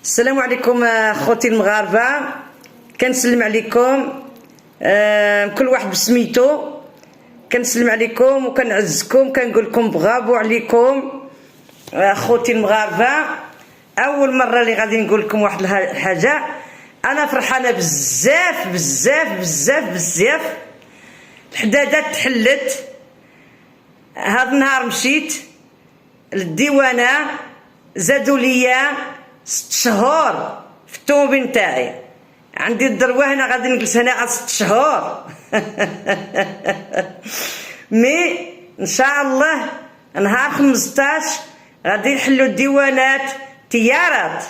السلام عليكم اخوتي المغاربه، كنسلم عليكم كل واحد بسميتو. كنسلم عليكم وكنعزكم، كنقول لكم برافو عليكم اخوتي المغاربه. اول مره اللي غادي نقول لكم واحد الحاجه، انا فرحانه بزاف بزاف بزاف بزاف. الحدادات تحلت، هذا النهار مشيت للديوانه، زادوا ليا 6 شهور في الطوموبيل نتاعي. عندي الدروه هنا غادي نجلس هنا 6 شهور. مي ان شاء الله نهار 15 غادي نحلوا الديوانات تيارات،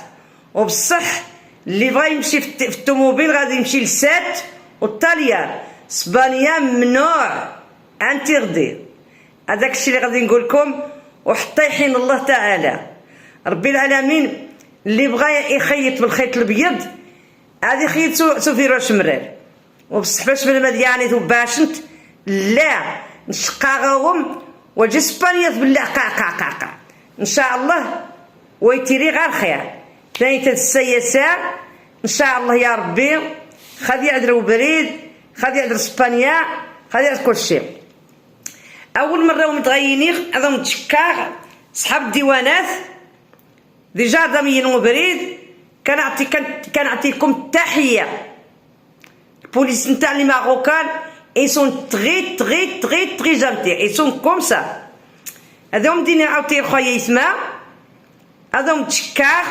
وبصح اللي بغا يمشي في الطوموبيل غادي يمشي لسات والطاليان. اسبانيا ممنوع انتيغدي. هذاك الشيء اللي غادي نقول لكم، وحتى يحين الله تعالى ربي العالمين. اللي بغى يخيط بالخيط الابيض هذه خيط سوفيرو شمرال، وبصح فاش من مدياني وباشنت لا نشقاغهم وجا اسبانيا بالله قاقا ان شاء الله ويتيري غير خير. ثاني السياسه ان شاء الله يا ربي، غادي يعذروا بريد، غادي يعذر اسبانيا، غادي يعذر كل شيء. اول مره متغينين هذا متشكاغ صحاب الديوانات ديجا ضمين بريد. كنعطيكم التحيه. البوليس نتاع لي ماروكان اي سون تري تري تري تري جانتي، اي سون كوم سا. هذوم ديني عاوتاني خويا يسمع، هذوم تشكاغ،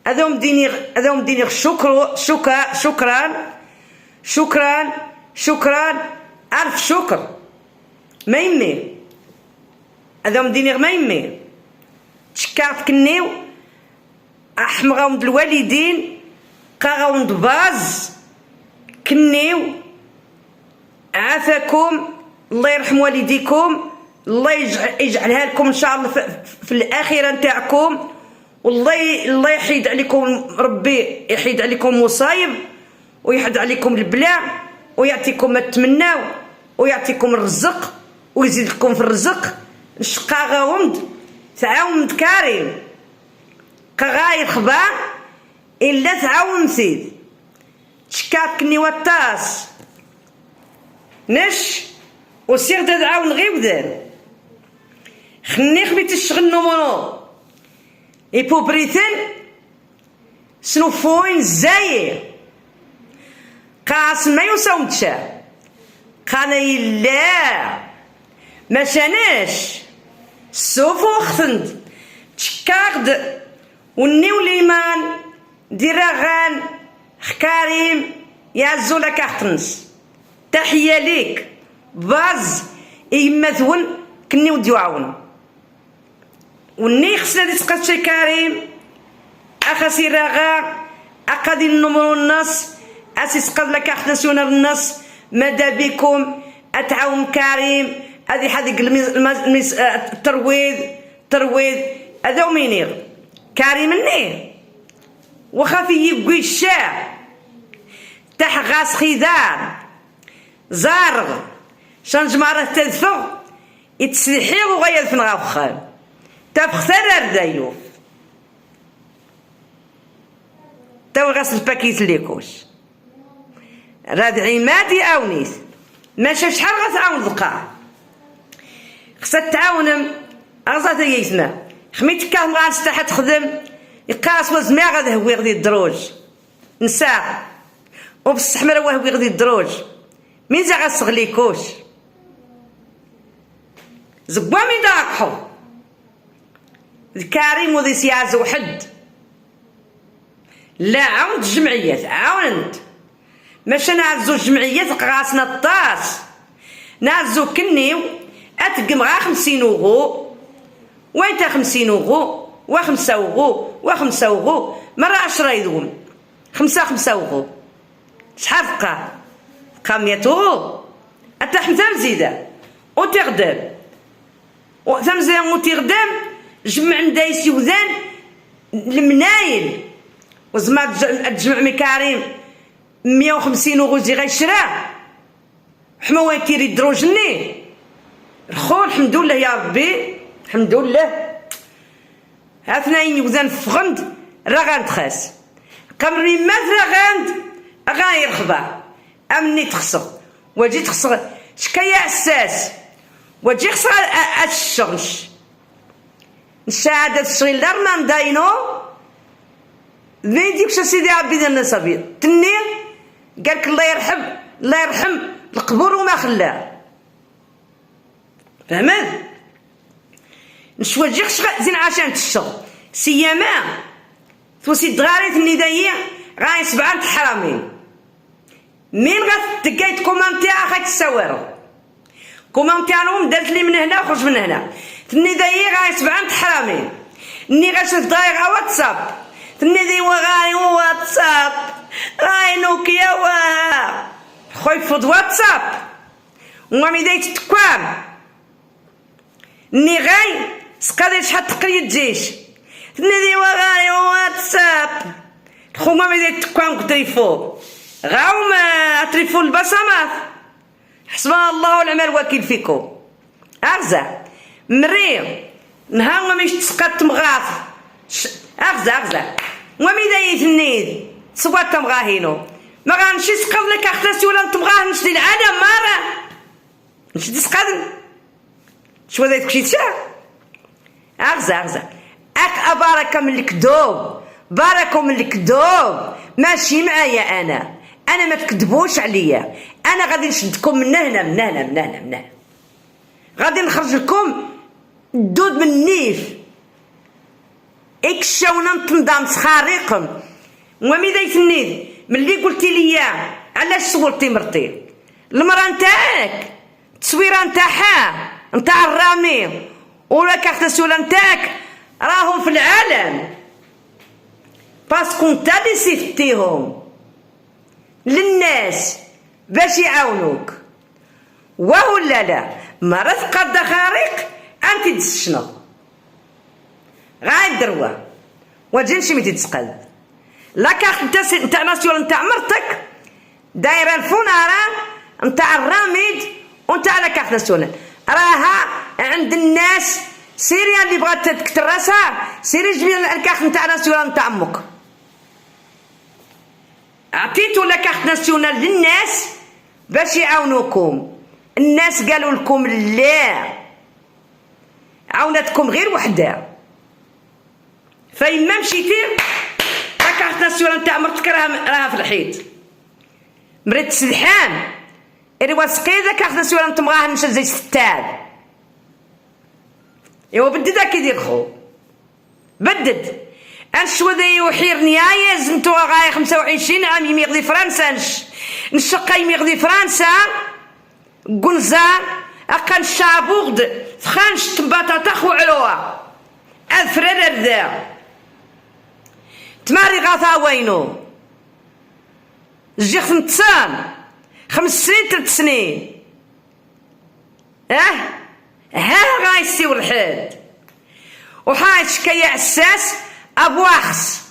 هذوم ديني شكرا الف شكر. ما يمي هذوم ديني ما يمي تشكاغ كنيو احمغاهم الوالدين قاغاهم باز كنيو. عافاكم الله يرحم والديكم، الله يجعلها لكم ان شاء الله في الاخره نتاعكم، والله يحيد عليكم، ربي يحيد عليكم مصايب ويحد عليكم البلاء ويعطيكم ما تتمناو ويعطيكم الرزق ويزيد لكم في الرزق. نشقاغاهم تعاون كريم كغاير خبا الا تعاون سيد تشكاكني وطاس نش وسير تعاون غير بدال خني خبيت الشغل نومونو اي بوبريتن سنوفوين زاير قاس ما يساومتشا قانا يلا ما شاناش سوفو خثند تشكاغد ونيو ليمان ديراغان خكاريم يعزو لك اختنس. تحيه ليك باز ايمثون كنيو ديوعون وني خصنا دي تقات شي كريم اخاسي راغا اقادي النمرو النص اسيس قد لك اختنسونا بالنص. ماذا بكم اتعاون كريم هذه حديق الترويض هذا ومينيغ كريم النير وخافي يبقي الشاع تاح غاس خيدار زارغ شانج مرة تدفغ يتسلحي وغير في نغاوخان تبختار دايوف تو غاس الباكيت ليكوش راد عمادي اونيس ماشي شحال غتعاون القاع خصها تعاون غزات يسمع خميت كام غاس تحت تخدم يقاس وزمع غادي هو غادي الدروج نساء وبصح مرا هو غادي الدروج مين زا غاسغليكوش زبوا مين داكحو الكريم وذي سياز وحد لا عاونت الجمعيات عاونت ماشي نعزو الجمعيات قاسنا الطاس نعزو كنيو اتقم غا 50 اورو وين تا 50 اورو و5 اورو و5 اورو مرة 10 يدوم 5 اورو شحال بقى 100 اورو اتا حمثال زيده وتغدم وثمزه وتغدم جمع ندايس يوذان المنايل وزما تجمع مكاريم 150 اورو زي غيشرا حما وين تيري دروجني الخو. الحمد لله يا ربي الحمد لله. ها 2 يوذان فغند راه غنتخاس قمري مثلا غايرخبا امني تخسر واجي تخسر شكايا عساس واجي خسر الشغلش نشاهد الشغل دار ما نداينو ما يديكش سيدي عبد الناس ابيض تني قالك الله يرحم القبور وما خلاه فهمت نشوى جيخش زين عشان تشتغل سيما توسي دغاريت النداية غاي سبعة حرامين مين غتلقاي كومونتي اخاك السوارو كومونتي لهم دارت لي من هنا وخرج من هنا النداية غاي سبعة حرامين ني غاشت داير واتساب النداية غاي واتساب غاي نوكيا خويا فض واتساب ومامي دايت تكوام ني غاي سقادي شحال تقريد جيش النداية غاي واتساب خو مامي دايت تكوام تريفو غاوم تريفو البصمات حسبنا الله ونعم الوكيل فيكم أغزى مريم نهار ما مش تسقط تمغاث أغزى ومي دايت النيد سوات تمغاهينو ما غنمشي سقط لك اختاسي ولا نتمغاه نشدي العالم مارا نشدي تسقط شو دايت كشي تشا أغزى أك أبارك من الكذوب باركوا من الكذوب ماشي معايا انا ما تكذبوش عليا انا غادي نشدكم من هنا غادي نخرج لكم الدود من النيف اكشاونا نتنضام سخاريقم ومي دايت النيد ملي قلتي لي علاش صورتي مرتي المراه نتاعك التصويره نتاعها نتاع الرامي ولا كارت السوله نتاعك راهم في العالم باسكو نتا لي سيفتيهم للناس باش يعاونوك ولا لا مرة تقاد خارق انت دز شنو غاية دروا واجي نمشي متي تسقد لا كارت نتاع ناسيون نتاع مرتك دايره الفونارة نتاع الراميد ونتاع لا كارت ناسيونال راها عند الناس سيريا اللي بغات تكتر راسها سيري جبي الكارت نتاع ناسيونال نتاع امك عطيتو لا كارت ناسيونال للناس باش يعاونوكم الناس قالوا لكم لا عاونتكم غير وحده فإما مشيتي لا كارت ناسيونال نتاع مرتك راها في الحيط مريت سلحان إروا سقيده كارت ناسيونال نتمغاه نمشي زي ستاد ايوا بدد هكا يدير خو بدد انشو ذا يوحير نيايا زنتو غاية 25 عام يمي غدي فرنسا نشقا يمي غدي فرنسا قنزا اقا نشابوغد فخانش تباطا تخو علوها اذفرر الذا تماري غاثا وينو جيخ نتسان 5 سنين 3 سنين ها غايسيو الحد وحاج شكاية عساس أبواخس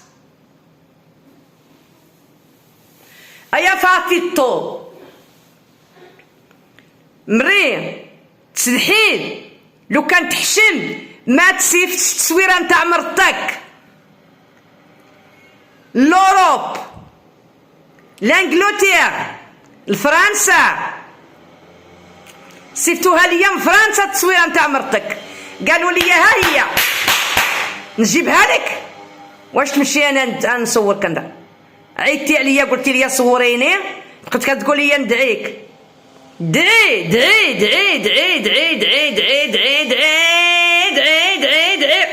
أيا فاتي الطوب مريم تسلحين لو كان تحشم ما تسيفتش التصويرة نتاع مرتك لوروب لانجلوتير لفرنسا سيفتوها ليا من فرنسا التصويرة نتاع مرتك قالوا لي ها هي نجيبها لك واش تمشي انا نصور كندا عيطتي عليا قلتي لي صوريني بقيت كتقول لي ندعيك دعي دعي دعي دعي دعي دعي دعي دعي دعي دعي دعي دعي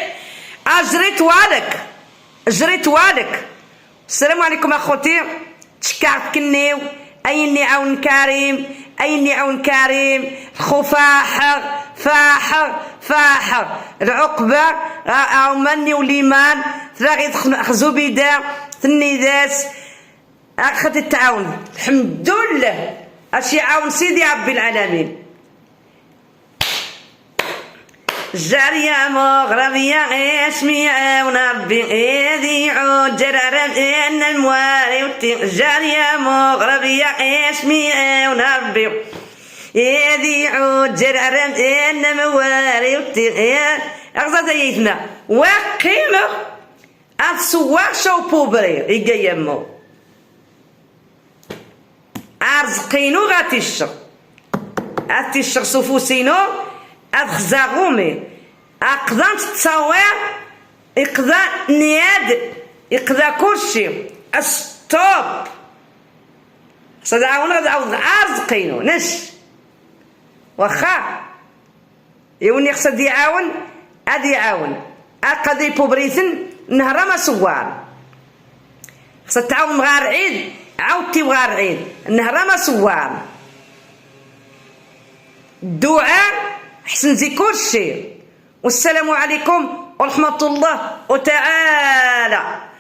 اجريت والك السلام عليكم اخوتي تشكعت كنيو ايني عون كريم الخو فاحر العقبة مني وليمان تلاقي خزو بيدا النداس اخذت التعاون الحمد لله اش يعاون سيدي رب العالمين جارية مغربية اسمي عاون ربي ايدي عود جرارة ان المواري جارية مغربية اسمي عاون ربي ايدي عود جرارة ان مواري اغزى زيتنا وقيمة السواق شو بوبري إيجا يمو أرزقينو غاتيشر أتيشر سوفوسينو أدخزاغومي أقدان تصوير إقدا نياد إقدا كلشي ستوب صدعونا غادي أرزقينو نش واخا يوني خصها يعاون غادي يعاون أقدي بوبريثن نهرا ما سوار خصها تعاون مغار عيد عاودتي مغار عيد نهرا ما سوار الدعاء حسن زي كلشي والسلام عليكم ورحمة الله تعالى.